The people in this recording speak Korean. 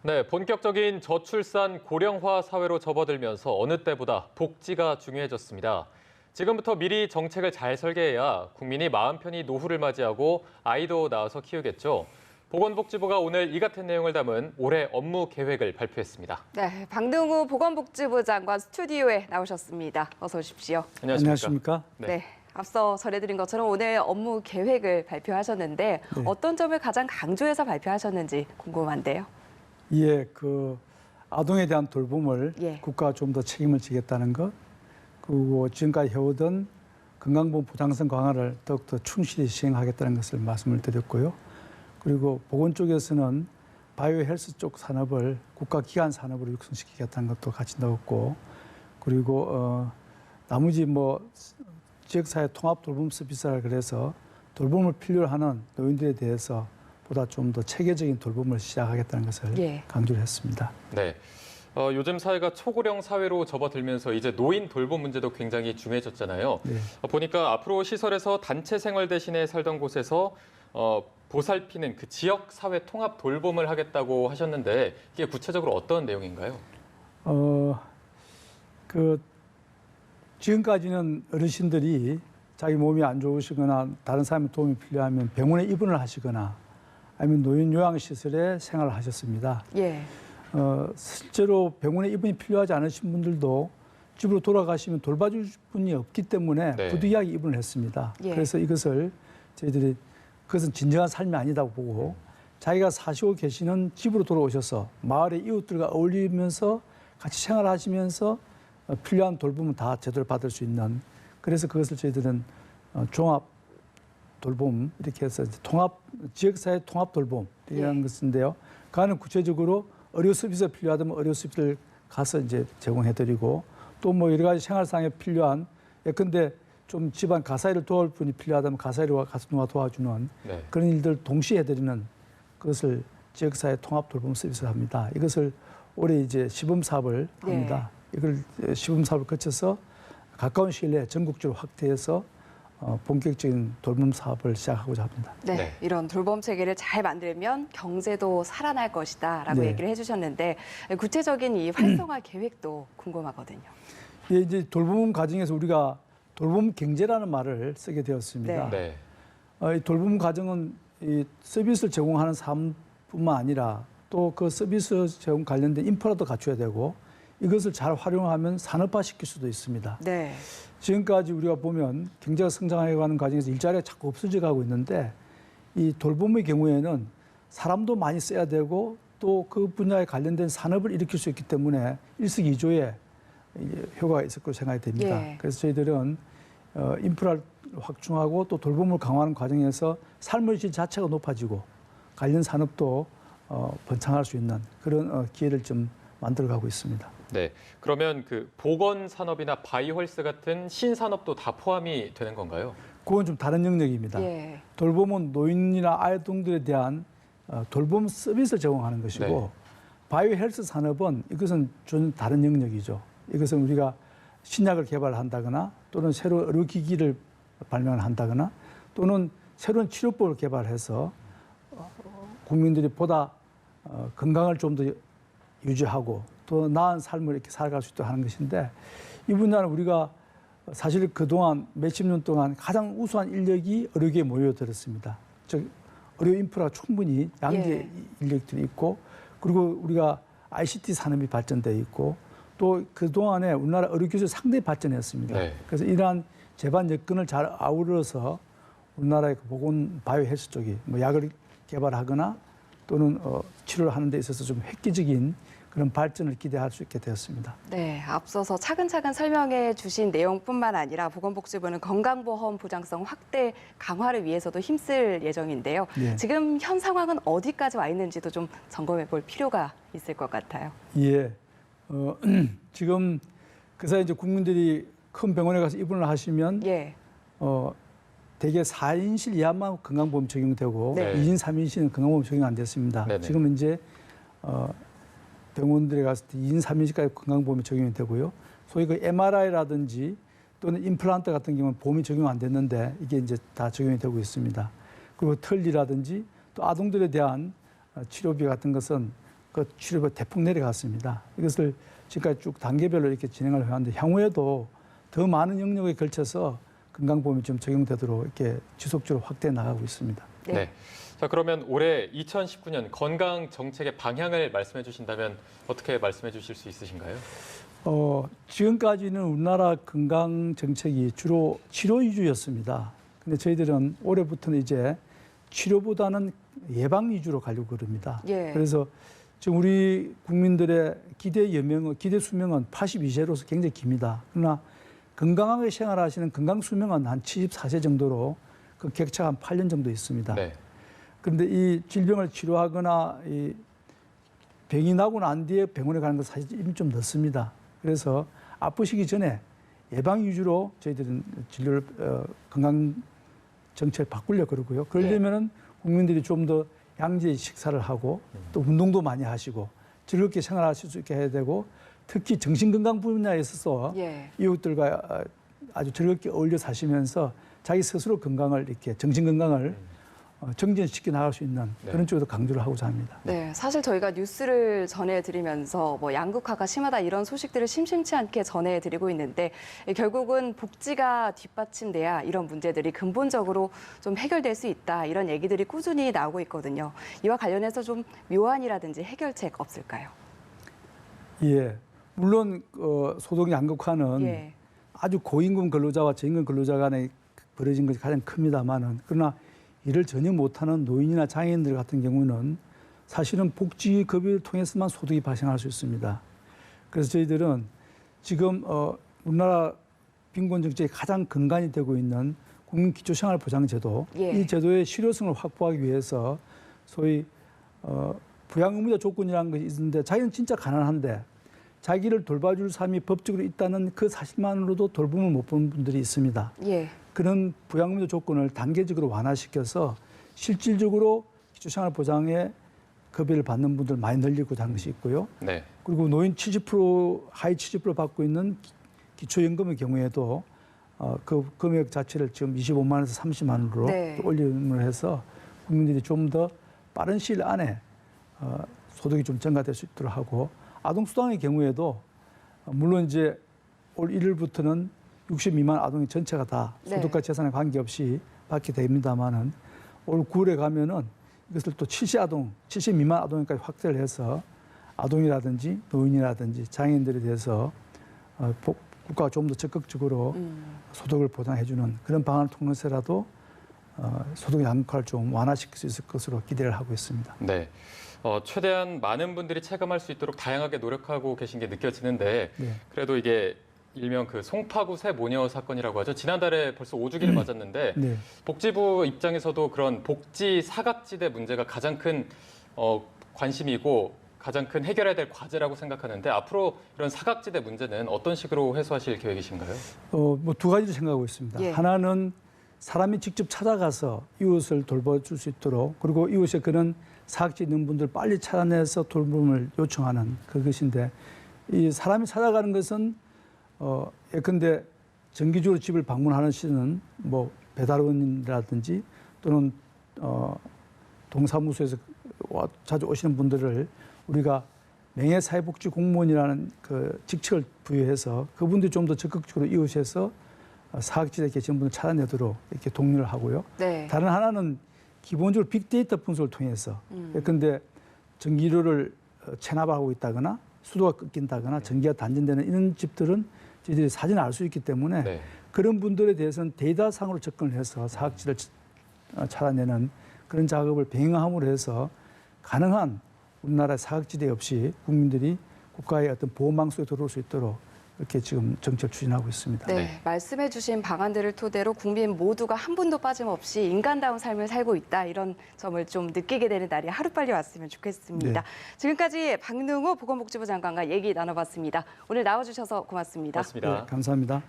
네, 본격적인 저출산 고령화 사회로 접어들면서 어느 때보다 복지가 중요해졌습니다. 지금부터 미리 정책을 잘 설계해야 국민이 마음 편히 노후를 맞이하고 아이도 낳아서 키우겠죠. 보건복지부가 오늘 이 같은 내용을 담은 올해 업무 계획을 발표했습니다. 네, 박능우 보건복지부 장관 스튜디오에 나오셨습니다. 어서 오십시오. 안녕하십니까? 네. 앞서 전해드린 것처럼 오늘 업무 계획을 발표하셨는데 네. 어떤 점을 가장 강조해서 발표하셨는지 궁금한데요. 예, 아동에 대한 돌봄을 예. 국가가 좀 더 책임을 지겠다는 것, 그리고 지금까지 해오던 건강보험 보장성 강화를 더욱더 충실히 시행하겠다는 것을 말씀을 드렸고요. 그리고 보건 쪽에서는 바이오 헬스 쪽 산업을 국가 기관 산업으로 육성시키겠다는 것도 같이 넣었고, 그리고 나머지 지역사회 통합 돌봄 서비스라 그래서 돌봄을 필요로 하는 노인들에 대해서 보다 좀 더 체계적인 돌봄을 시작하겠다는 것을 예. 강조를 했습니다. 네. 요즘 사회가 초고령 사회로 접어들면서 이제 노인 돌봄 문제도 굉장히 중요해졌잖아요. 네. 보니까 앞으로 시설에서 단체 생활 대신에 살던 곳에서 보살피는 그 지역 사회 통합 돌봄을 하겠다고 하셨는데 이게 구체적으로 어떤 내용인가요? 지금까지는 어르신들이 자기 몸이 안 좋으시거나 다른 사람의 도움이 필요하면 병원에 입원을 하시거나 아니면 노인 요양시설에 생활을 하셨습니다. 예. 실제로 병원에 입원이 필요하지 않으신 분들도 집으로 돌아가시면 돌봐줄 분이 없기 때문에 네. 부득이하게 입원을 했습니다. 예. 그래서 이것을 저희들이 그것은 진정한 삶이 아니다고 보고 자기가 사시고 계시는 집으로 돌아오셔서 마을의 이웃들과 어울리면서 같이 생활하시면서 필요한 돌봄은 다 제대로 받을 수 있는, 그래서 그것을 저희들은 종합 돌봄 이렇게 해서 지역사회 통합 돌봄이라는 것인데요. 그 안에 구체적으로 의료 서비스가 필요하다면 의료 서비스를 가서 이제 제공해드리고 또 여러 가지 생활상에 필요한 예컨대 좀 집안 가사일을 도울 분이 필요하다면 가사일을 가서 누가 도와주는 네. 그런 일들 동시에 해드리는 그것을 지역사회 통합 돌봄 서비스를 합니다. 이것을 올해 이제 시범 사업을 합니다. 이걸 시범 사업을 거쳐서 가까운 시일 내에 전국적으로 확대해서 본격적인 돌봄 사업을 시작하고자 합니다. 네, 네. 이런 돌봄 체계를 잘 만들면 경제도 살아날 것이다라고 네. 얘기를 해주셨는데 구체적인 이 활성화 계획도 궁금하거든요. 예, 이제 돌봄 과정에서 우리가 돌봄 경제라는 말을 쓰게 되었습니다. 네. 이 돌봄 과정은 이 서비스를 제공하는 사람뿐만 아니라 또 그 서비스 제공 관련된 인프라도 갖춰야 되고 이것을 잘 활용하면 산업화시킬 수도 있습니다. 네. 지금까지 우리가 보면 경제가 성장해가는 과정에서 일자리가 자꾸 없어져 가고 있는데 이 돌봄의 경우에는 사람도 많이 써야 되고 또 그 분야에 관련된 산업을 일으킬 수 있기 때문에 일석이조의 효과가 있을 거로 생각이 됩니다. 예. 그래서 저희들은 인프라를 확충하고 또 돌봄을 강화하는 과정에서 삶의 질 자체가 높아지고 관련 산업도 번창할 수 있는 그런 기회를 좀 만들어가고 있습니다. 네. 그러면 그 보건 산업이나 바이오헬스 같은 신산업도 다 포함이 되는 건가요? 그건 좀 다른 영역입니다. 예. 돌봄은 노인이나 아동들에 대한 돌봄 서비스를 제공하는 것이고 네. 바이오 헬스 산업은 이것은 좀 다른 영역이죠. 이것은 우리가 신약을 개발한다거나 또는 새로운 의료기기를 발명을 한다거나 또는 새로운 치료법을 개발해서 국민들이 보다 건강을 좀 더 유지하고 더 나은 삶을 이렇게 살아갈 수 있도록 하는 것인데 이 분야는 우리가 사실 그동안 몇십 년 동안 가장 우수한 인력이 의료계에 모여들었습니다. 즉 의료 인프라가 충분히 양질의 인력들이 있고 그리고 우리가 ICT 산업이 발전되어 있고 또 그동안에 우리나라 의료기술이 상당히 발전했습니다. 네. 그래서 이러한 제반 여건을 잘 아우러서 우리나라의 보건 바이오 헬스 쪽이 약을 개발하거나 또는 치료를 하는 데 있어서 좀 획기적인 그런 발전을 기대할 수 있게 되었습니다. 네, 앞서서 차근차근 설명해 주신 내용뿐만 아니라 보건복지부는 건강보험 보장성 확대 강화를 위해서도 힘쓸 예정인데요. 예. 지금 현 상황은 어디까지 와 있는지도 좀 점검해 볼 필요가 있을 것 같아요. 예. 지금 그 사이 이제 국민들이 큰 병원에 가서 입원을 하시면 예. 대개 4인실 이하만 건강보험 적용되고 네. 2인, 3인실은 건강보험 적용 안 됐습니다. 네네. 지금 이제 병원들에 갔을 때 2인, 3인실까지 건강보험이 적용이 되고요. 소위 그 MRI라든지 또는 임플란트 같은 경우는 보험이 적용 안 됐는데 이게 이제 다 적용이 되고 있습니다. 그리고 털리라든지 또 아동들에 대한 치료비 같은 것은 그 치료가 대폭 내려갔습니다. 이것을 지금까지 쭉 단계별로 이렇게 진행을 해왔는데 향후에도 더 많은 영역에 걸쳐서 건강보험이 좀 적용되도록 이렇게 지속적으로 확대해 나가고 있습니다. 네. 네. 자, 그러면 올해 2019년 건강 정책의 방향을 말씀해 주신다면 어떻게 말씀해 주실 수 있으신가요? 지금까지는 우리나라 건강 정책이 주로 치료 위주였습니다. 근데 저희들은 올해부터는 이제 치료보다는 예방 위주로 가려고 그럽니다. 예. 그래서 지금 우리 국민들의 기대 수명은 82세로서 굉장히 깁니다. 그러나 건강하게 생활하시는 건강 수명은 한 74세 정도로 그 격차가 한 8년 정도 있습니다. 네. 그런데 이 질병을 치료하거나 이 병이 나고 난 뒤에 병원에 가는 건 사실 이미 좀 늦습니다. 그래서 아프시기 전에 예방 위주로 저희들은 진료를 건강 정책을 바꾸려고 그러고요. 그러려면은 국민들이 좀 더 양질 식사를 하고 또 운동도 많이 하시고 즐겁게 생활하실 수 있게 해야 되고 특히 정신건강 분야에 있어서 예. 이웃들과 아주 즐겁게 어울려 사시면서 자기 스스로 건강을 이렇게 정신건강을 정진시켜 나갈 수 있는 그런 쪽에도 강조를 하고자 합니다. 네, 사실 저희가 뉴스를 전해드리면서 뭐 양극화가 심하다 이런 소식들을 심심치 않게 전해드리고 있는데 결국은 복지가 뒷받침돼야 이런 문제들이 근본적으로 좀 해결될 수 있다 이런 얘기들이 꾸준히 나오고 있거든요. 이와 관련해서 좀 묘안이라든지 해결책 없을까요? 예, 물론 소득 양극화는 예. 아주 고임금 근로자와 저임금 근로자 간에 벌어진 것이 가장 큽니다만은 그러나 일을 전혀 못하는 노인이나 장애인들 같은 경우는 사실은 복지급여를 통해서만 소득이 발생할 수 있습니다. 그래서 저희들은 지금 우리나라 빈곤 정책의 가장 근간이 되고 있는 국민기초생활보장제도 예. 이 제도의 실효성을 확보하기 위해서 소위 부양의무자 조건이라는 것이 있는데 자기는 진짜 가난한데 자기를 돌봐줄 사람이 법적으로 있다는 그 사실만으로도 돌봄을 못 보는 분들이 있습니다. 예. 그런 부양의무자 조건을 단계적으로 완화시켜서 실질적으로 기초생활보장의 급여를 받는 분들 많이 늘리고자 하는 것이 있고요. 네. 그리고 노인 70% 하위 70% 받고 있는 기초연금의 경우에도 그 금액 자체를 지금 25만 원에서 30만 원으로 네. 올림을 해서 국민들이 좀 더 빠른 시일 안에 소득이 좀 증가될 수 있도록 하고 아동수당의 경우에도 물론 이제 올 1일부터는 60 미만 아동이 전체가 다 네. 소득과 재산에 관계없이 받게 됩니다만은 올 9월에 가면은 이것을 또 70 미만 아동까지 확대를 해서 아동이라든지 노인이라든지 장애인들에 대해서 국가가 좀 더 적극적으로 소득을 보장해주는 그런 방안을 통해서라도 소득 양극화를 좀 완화시킬 수 있을 것으로 기대를 하고 있습니다. 네. 최대한 많은 분들이 체감할 수 있도록 다양하게 노력하고 계신 게 느껴지는데 네. 그래도 이게 일명 그 송파구 새 모녀 사건이라고 하죠. 지난달에 벌써 5주기를 맞았는데 네. 복지부 입장에서도 그런 복지 사각지대 문제가 가장 큰 관심이고 가장 큰 해결해야 될 과제라고 생각하는데 앞으로 이런 사각지대 문제는 어떤 식으로 해소하실 계획이신가요? 뭐 두 가지를 생각하고 있습니다. 예. 하나는 사람이 직접 찾아가서 이웃을 돌봐줄 수 있도록 그리고 이웃에 그런 사각지대 있는 분들 빨리 찾아내서 돌봄을 요청하는 그것인데 이 사람이 찾아가는 것은 예컨대 정기적으로 집을 방문하는 시는 뭐 배달원이라든지 또는 동사무소에서 자주 오시는 분들을 우리가 명예사회복지 공무원이라는 그 직책을 부여해서 그분들이 좀 더 적극적으로 이웃에서 사각지대에 계시는 분을 찾아내도록 이렇게 독려를 하고요. 네. 다른 하나는 기본적으로 빅데이터 분석을 통해서 예컨대 전기료를 체납하고 있다거나 수도가 끊긴다거나 전기가 단전되는 이런 집들은 저희들이 사진을 알 수 있기 때문에 네. 그런 분들에 대해서는 데이터상으로 접근을 해서 사각지대를 찾아내는 그런 작업을 병행함으로 해서 가능한 우리나라의 사각지대 없이 국민들이 국가의 어떤 보호망 속에 들어올 수 있도록 이렇게 지금 정책을 추진하고 있습니다. 네, 네. 말씀해 주신 방안들을 토대로 국민 모두가 한 분도 빠짐없이 인간다운 삶을 살고 있다. 이런 점을 좀 느끼게 되는 날이 하루빨리 왔으면 좋겠습니다. 네. 지금까지 박능우 보건복지부 장관과 얘기 나눠봤습니다. 오늘 나와주셔서 고맙습니다. 고맙습니다. 네, 감사합니다.